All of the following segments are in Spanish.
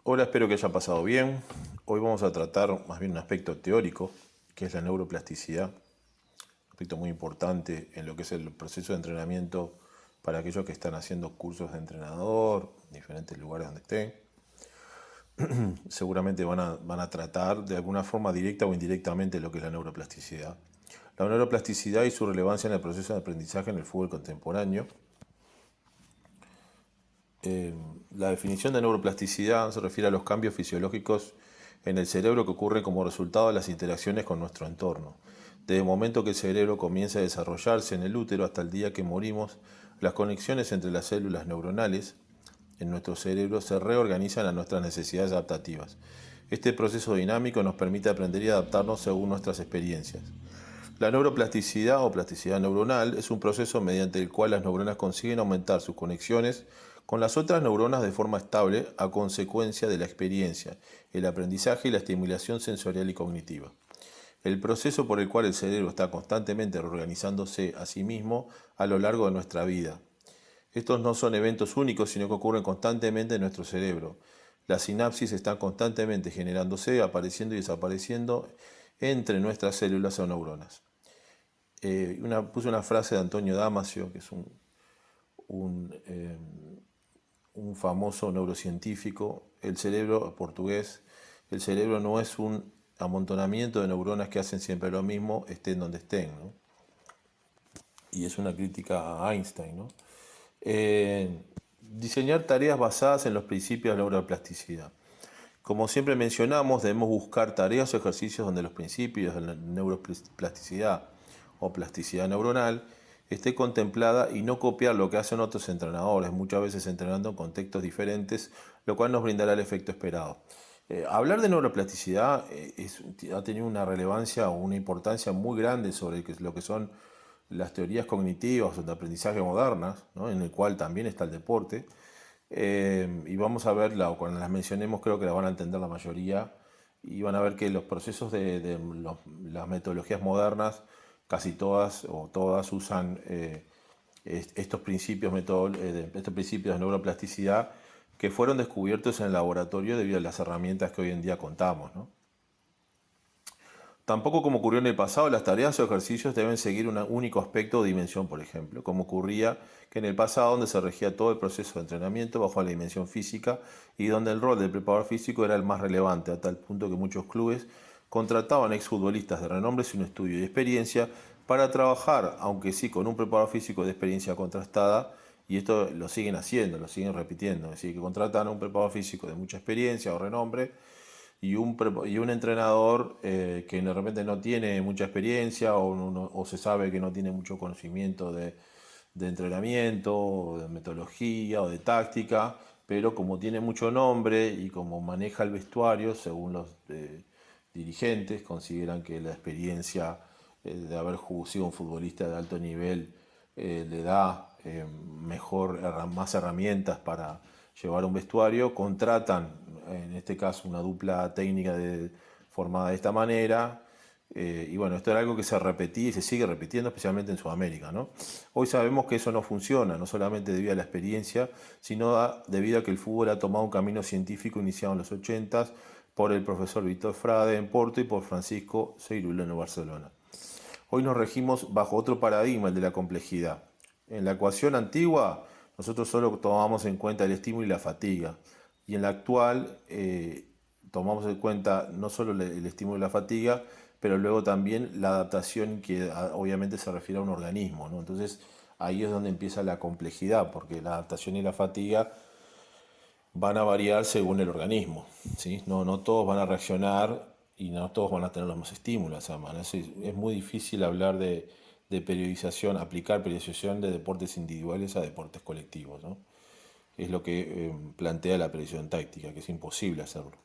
Hola, espero que haya pasado bien. Hoy vamos a tratar más bien un aspecto teórico, que es la neuroplasticidad, un aspecto muy importante en lo que es el proceso de entrenamiento para aquellos que están haciendo cursos de entrenador, en diferentes lugares donde estén. Seguramente van a tratar de alguna forma directa o indirectamente lo que es la neuroplasticidad. La neuroplasticidad y su relevancia en el proceso de aprendizaje en el fútbol contemporáneo. La definición de neuroplasticidad se refiere a los cambios fisiológicos en el cerebro que ocurren como resultado de las interacciones con nuestro entorno. Desde el momento que el cerebro comienza a desarrollarse en el útero hasta el día que morimos, las conexiones entre las células neuronales en nuestro cerebro se reorganizan a nuestras necesidades adaptativas. Este proceso dinámico nos permite aprender y adaptarnos según nuestras experiencias. La neuroplasticidad o plasticidad neuronal es un proceso mediante el cual las neuronas consiguen aumentar sus conexiones con las otras neuronas de forma estable a consecuencia de la experiencia, el aprendizaje y la estimulación sensorial y cognitiva. El proceso por el cual el cerebro está constantemente reorganizándose a sí mismo a lo largo de nuestra vida. Estos no son eventos únicos, sino que ocurren constantemente en nuestro cerebro. Las sinapsis están constantemente generándose, apareciendo y desapareciendo entre nuestras células o neuronas. Puse una frase de Antonio Damasio, que es un, eh, un famoso neurocientífico. El cerebro, portugués, el cerebro no es un amontonamiento de neuronas que hacen siempre lo mismo, estén donde estén, ¿no? Y es una crítica a Einstein, ¿no? Diseñar tareas basadas en los principios de la neuroplasticidad. Como siempre mencionamos, debemos buscar tareas o ejercicios donde los principios de la neuroplasticidad o plasticidad neuronal esté contemplada y no copiar lo que hacen otros entrenadores, muchas veces entrenando en contextos diferentes, lo cual nos brindará el efecto esperado. Hablar de neuroplasticidad ha tenido una relevancia o una importancia muy grande sobre lo que son las teorías cognitivas o de aprendizaje modernas, ¿no? En el cual también está el deporte. Y vamos a verla, o cuando las mencionemos creo que la van a entender la mayoría, y van a ver que los procesos de las metodologías modernas, casi todas o todas usan estos estos principios de neuroplasticidad que fueron descubiertos en el laboratorio debido a las herramientas que hoy en día contamos, ¿no? Tampoco, como ocurrió en el pasado, las tareas o ejercicios deben seguir un único aspecto o dimensión, por ejemplo, como ocurría que en el pasado, donde se regía todo el proceso de entrenamiento bajo la dimensión física y donde el rol del preparador físico era el más relevante, a tal punto que muchos clubes contrataban exfutbolistas de renombre sin estudio y experiencia para trabajar, aunque sí con un preparador físico de experiencia contrastada, y esto lo siguen haciendo, lo siguen repitiendo, es decir, que contratan a un preparador físico de mucha experiencia o renombre y un entrenador que de repente no tiene mucha experiencia o se sabe que no tiene mucho conocimiento de entrenamiento, o de metodología o de táctica, pero como tiene mucho nombre y como maneja el vestuario, según los dirigentes, consideran que la experiencia de haber sido un futbolista de alto nivel le da más herramientas para llevar un vestuario, contratan en este caso una dupla técnica formada de esta manera. Y bueno, esto era algo que se repetía y se sigue repitiendo, especialmente en Sudamérica, ¿no? Hoy sabemos que eso no funciona, no solamente debido a la experiencia, sino debido a que el fútbol ha tomado un camino científico iniciado en los 80 por el profesor Víctor Frade en Porto y por Francisco Seirulo en Barcelona. Hoy nos regimos bajo otro paradigma, el de la complejidad. En la ecuación antigua, nosotros solo tomábamos en cuenta el estímulo y la fatiga. Y en la actual, tomamos en cuenta no solo el estímulo y la fatiga, pero luego también la adaptación que obviamente se refiere a un organismo, ¿no? Entonces, ahí es donde empieza la complejidad, porque la adaptación y la fatiga van a variar según el organismo, ¿sí? No todos van a reaccionar y no todos van a tener los mismos estímulos. Es muy difícil hablar de periodización, aplicar periodización de deportes individuales a deportes colectivos, ¿no? Es lo que plantea la periodización táctica, que es imposible hacerlo.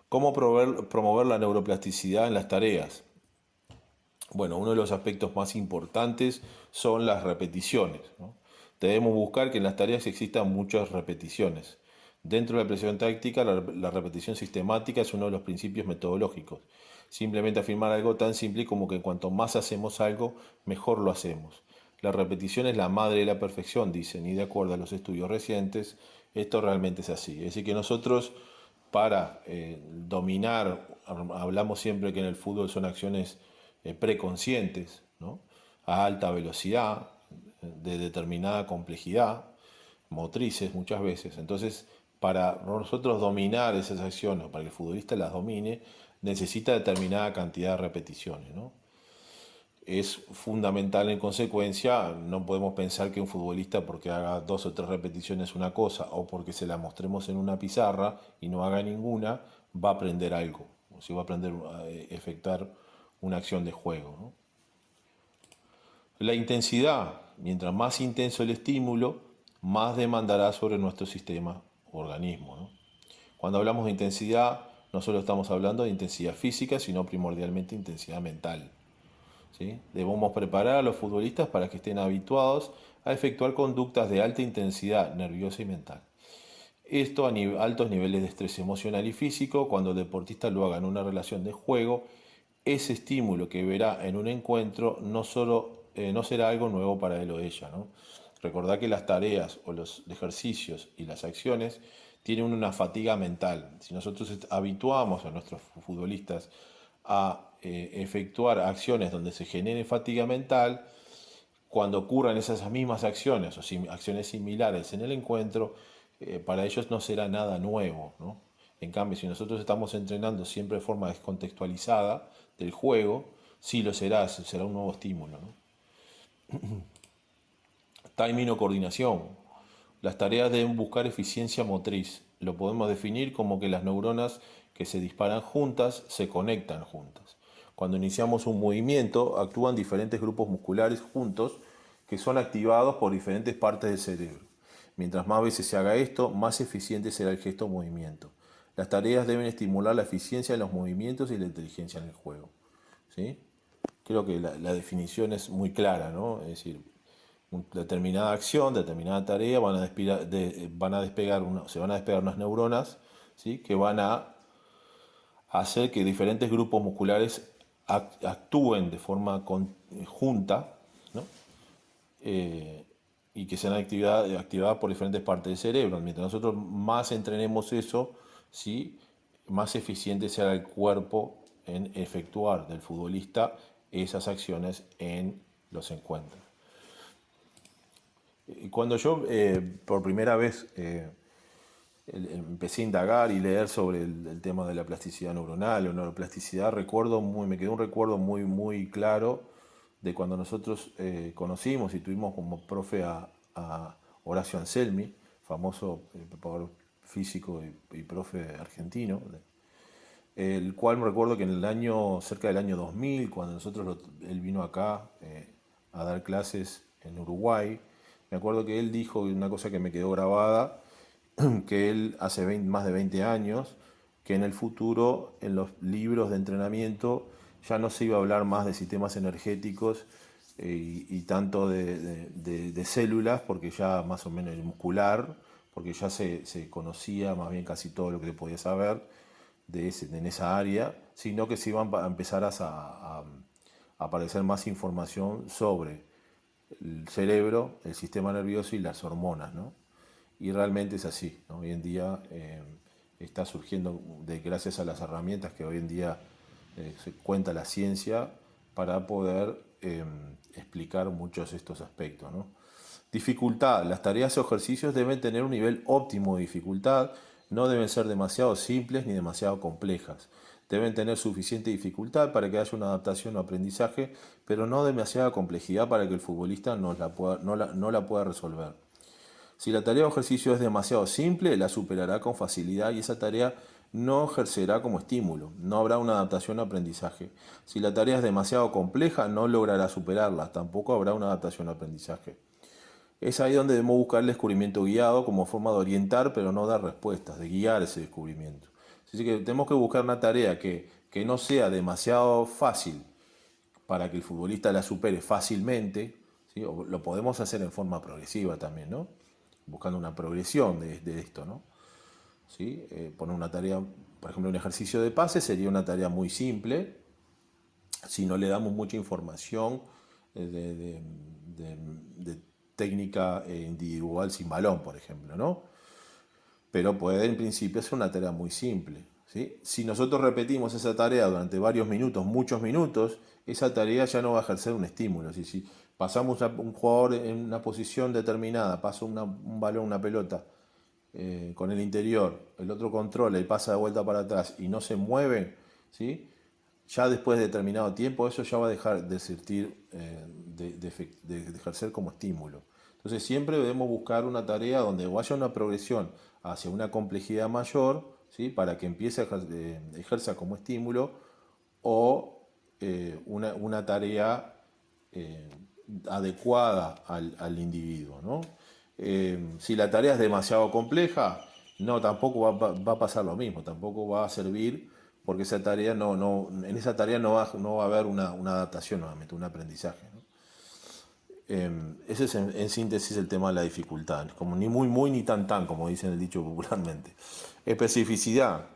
¿Cómo promover la neuroplasticidad en las tareas? Bueno, uno de los aspectos más importantes son las repeticiones, ¿no? Debemos buscar que en las tareas existan muchas repeticiones. Dentro de la presión táctica, la repetición sistemática es uno de los principios metodológicos. Simplemente afirmar algo tan simple como que cuanto más hacemos algo, mejor lo hacemos. La repetición es la madre de la perfección, dicen, y de acuerdo a los estudios recientes, esto realmente es así. Es decir, que nosotros para dominar, hablamos siempre que en el fútbol son acciones preconscientes, ¿no? A alta velocidad, de determinada complejidad, motrices muchas veces. Entonces, para nosotros dominar esas acciones, para que el futbolista las domine, necesita determinada cantidad de repeticiones, ¿no? Es fundamental en consecuencia, no podemos pensar que un futbolista porque haga 2 o 3 repeticiones una cosa o porque se la mostremos en una pizarra y no haga ninguna, va a aprender algo, o si va a aprender a efectuar una acción de juego, ¿no? La intensidad, mientras más intenso el estímulo, más demandará sobre nuestro sistema o organismo, ¿no? Cuando hablamos de intensidad, no solo estamos hablando de intensidad física, sino primordialmente intensidad mental, ¿sí? Debemos preparar a los futbolistas para que estén habituados a efectuar conductas de alta intensidad nerviosa y mental. Esto a altos niveles de estrés emocional y físico, cuando el deportista lo haga en una relación de juego, ese estímulo que verá en un encuentro no será algo nuevo para él o ella, ¿no? Recordad que las tareas o los ejercicios y las acciones tienen una fatiga mental. Si nosotros habituamos a nuestros futbolistas a efectuar acciones donde se genere fatiga mental, cuando ocurran esas mismas acciones o acciones similares en el encuentro, para ellos no será nada nuevo, ¿no? En cambio, si nosotros estamos entrenando siempre de forma descontextualizada del juego, sí lo será un nuevo estímulo, ¿no? Timing o coordinación. Las tareas deben buscar eficiencia motriz. Lo podemos definir como que las neuronas que se disparan juntas se conectan juntas. Cuando iniciamos un movimiento, actúan diferentes grupos musculares juntos que son activados por diferentes partes del cerebro. Mientras más veces se haga esto, más eficiente será el gesto o movimiento. Las tareas deben estimular la eficiencia en los movimientos y la inteligencia en el juego, ¿sí? Creo que la definición es muy clara, ¿no? Es decir, determinada acción, determinada tarea, se van a despegar unas neuronas, ¿sí? Que van a hacer que diferentes grupos musculares actúen de forma conjunta, ¿no? Y que sean activadas por diferentes partes del cerebro. Mientras nosotros más entrenemos eso, ¿sí? Más eficiente será el cuerpo en efectuar del futbolista esas acciones en los encuentros. Cuando yo por primera vez empecé a indagar y leer sobre el tema de la plasticidad neuronal o neuroplasticidad, me quedó un recuerdo muy, muy claro de cuando nosotros conocimos y tuvimos como profe a Horacio Anselmi, famoso preparador físico y profe argentino, el cual me recuerdo que cerca del año 2000, cuando él vino acá a dar clases en Uruguay, me acuerdo que él dijo una cosa que me quedó grabada, que él hace más de 20 años, que en el futuro, en los libros de entrenamiento, ya no se iba a hablar más de sistemas energéticos y tanto de células, porque ya más o menos el muscular, porque ya se conocía más bien casi todo lo que se podía saber en esa área, sino que se iban a empezar a aparecer más información sobre el cerebro, el sistema nervioso y las hormonas, ¿no? Y realmente es así, ¿no? Hoy en día está surgiendo, gracias a las herramientas que hoy en día se cuenta la ciencia, para poder explicar muchos de estos aspectos, ¿no? Dificultad. Las tareas o ejercicios deben tener un nivel óptimo de dificultad, no deben ser demasiado simples ni demasiado complejas. Deben tener suficiente dificultad para que haya una adaptación o aprendizaje, pero no demasiada complejidad para que el futbolista no la pueda resolver. Si la tarea o ejercicio es demasiado simple, la superará con facilidad y esa tarea no ejercerá como estímulo, no habrá una adaptación o aprendizaje. Si la tarea es demasiado compleja, no logrará superarla, tampoco habrá una adaptación o aprendizaje. Es ahí donde debemos buscar el descubrimiento guiado como forma de orientar, pero no dar respuestas, de guiar ese descubrimiento. Así que tenemos que buscar una tarea que no sea demasiado fácil para que el futbolista la supere fácilmente, ¿sí? O lo podemos hacer en forma progresiva también, ¿no? Buscando una progresión de esto, ¿no? ¿Sí? Poner una tarea, por ejemplo, un ejercicio de pase sería una tarea muy simple si no le damos mucha información de técnica individual sin balón, por ejemplo, ¿no? pero puede en principio ser una tarea muy simple, ¿sí? Si nosotros repetimos esa tarea durante varios minutos, muchos minutos, esa tarea ya no va a ejercer un estímulo. Si pasamos un jugador en una posición determinada, pasa un balón, una pelota, con el interior, el otro controla y pasa de vuelta para atrás y no se mueve, ¿sí? Ya después de determinado tiempo eso ya va a dejar de sentir, de ejercer como estímulo. Entonces siempre debemos buscar una tarea donde vaya una progresión hacia una complejidad mayor, ¿sí? Para que empiece a ejerza como estímulo, o una tarea eh, adecuada al individuo, ¿no? Si la tarea es demasiado compleja, no, tampoco va a pasar lo mismo, tampoco va a servir, porque esa tarea en esa tarea no va a haber una adaptación nuevamente, un aprendizaje, ¿no? Ese es en síntesis el tema de la dificultad, como ni muy muy ni tan tan, como dicen el dicho popularmente. Especificidad.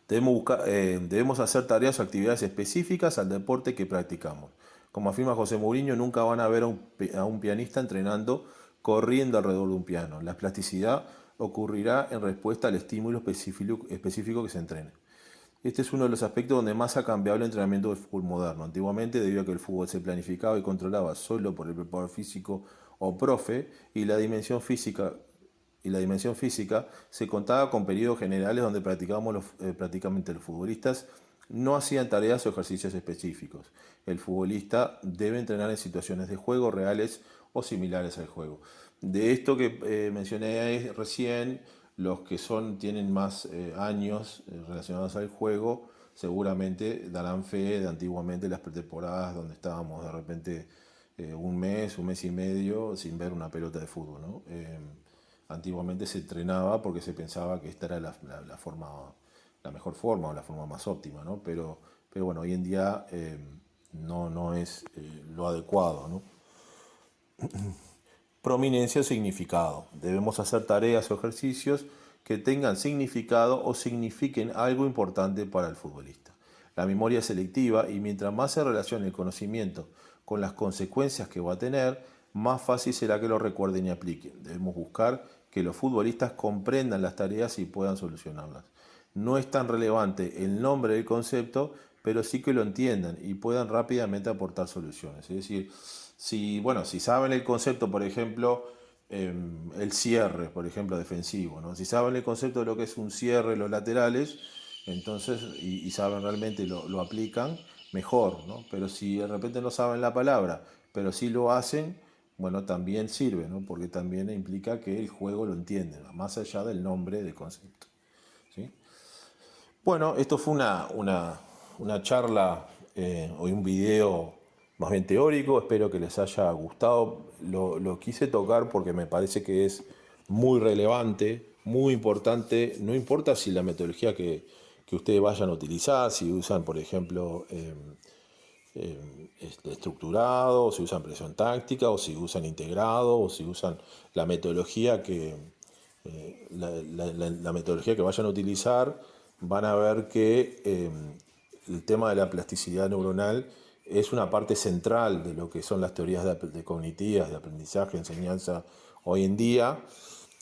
Debemos hacer tareas o actividades específicas al deporte que practicamos. Como afirma José Mourinho, nunca van a ver a un pianista entrenando corriendo alrededor de un piano. La plasticidad ocurrirá en respuesta al estímulo específico que se entrene. Este es uno de los aspectos donde más ha cambiado el entrenamiento del fútbol moderno. Antiguamente, debido a que el fútbol se planificaba y controlaba solo por el preparador físico o profe, y la dimensión física, se contaba con periodos generales donde prácticamente los futbolistas no hacían tareas o ejercicios específicos. El futbolista debe entrenar en situaciones de juego reales o similares al juego. De esto que mencioné recién, los que tienen más años relacionados al juego seguramente darán fe de antiguamente las pretemporadas donde estábamos de repente un mes y medio sin ver una pelota de fútbol, ¿no? Antiguamente se entrenaba porque se pensaba que esta era la forma, la mejor forma o la forma más óptima, ¿no? Pero bueno, hoy en día no es lo adecuado, ¿no? Prominencia o significado. Debemos hacer tareas o ejercicios que tengan significado o signifiquen algo importante para el futbolista. La memoria es selectiva y mientras más se relacione el conocimiento con las consecuencias que va a tener, más fácil será que lo recuerden y apliquen. Debemos buscar que los futbolistas comprendan las tareas y puedan solucionarlas. No es tan relevante el nombre del concepto, pero sí que lo entiendan y puedan rápidamente aportar soluciones. Es decir, si saben el concepto, por ejemplo, el cierre, por ejemplo, defensivo, ¿no? Si saben el concepto de lo que es un cierre, los laterales, entonces, y saben realmente lo aplican, mejor, ¿no? Pero si de repente no saben la palabra, pero sí lo hacen, bueno, también sirve, ¿no? Porque también implica que el juego lo entienden, más allá del nombre del concepto, ¿sí? Bueno, esto fue una charla o un video más bien teórico, espero que les haya gustado. Lo quise tocar porque me parece que es muy relevante, muy importante, no importa si la metodología que ustedes vayan a utilizar, si usan, por ejemplo, estructurado, o si usan presión táctica, o si usan integrado, o si usan la metodología la metodología que vayan a utilizar, van a ver que el tema de la plasticidad neuronal es una parte central de lo que son las teorías cognitivas, de aprendizaje, enseñanza hoy en día,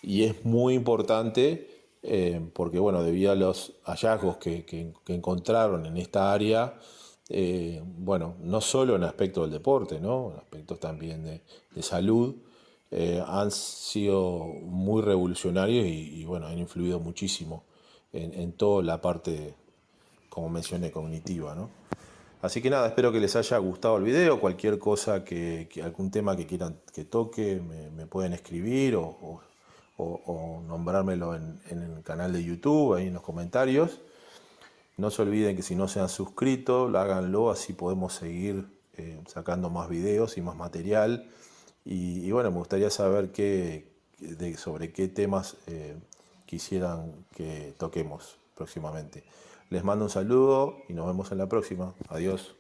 y es muy importante porque, bueno, debido a los hallazgos que encontraron en esta área, bueno, no solo en aspectos del deporte, ¿no? En aspectos también de salud, han sido muy revolucionarios y, bueno, han influido muchísimo en toda la parte, como mencioné, cognitiva, ¿no? Así que nada, espero que les haya gustado el video. Cualquier cosa, algún tema que quieran que toque, me pueden escribir o nombrármelo en el canal de YouTube, ahí en los comentarios. No se olviden que si no se han suscrito, háganlo, así podemos seguir sacando más videos y más material. Y bueno, me gustaría saber sobre qué temas quisieran que toquemos próximamente. Les mando un saludo y nos vemos en la próxima. Adiós.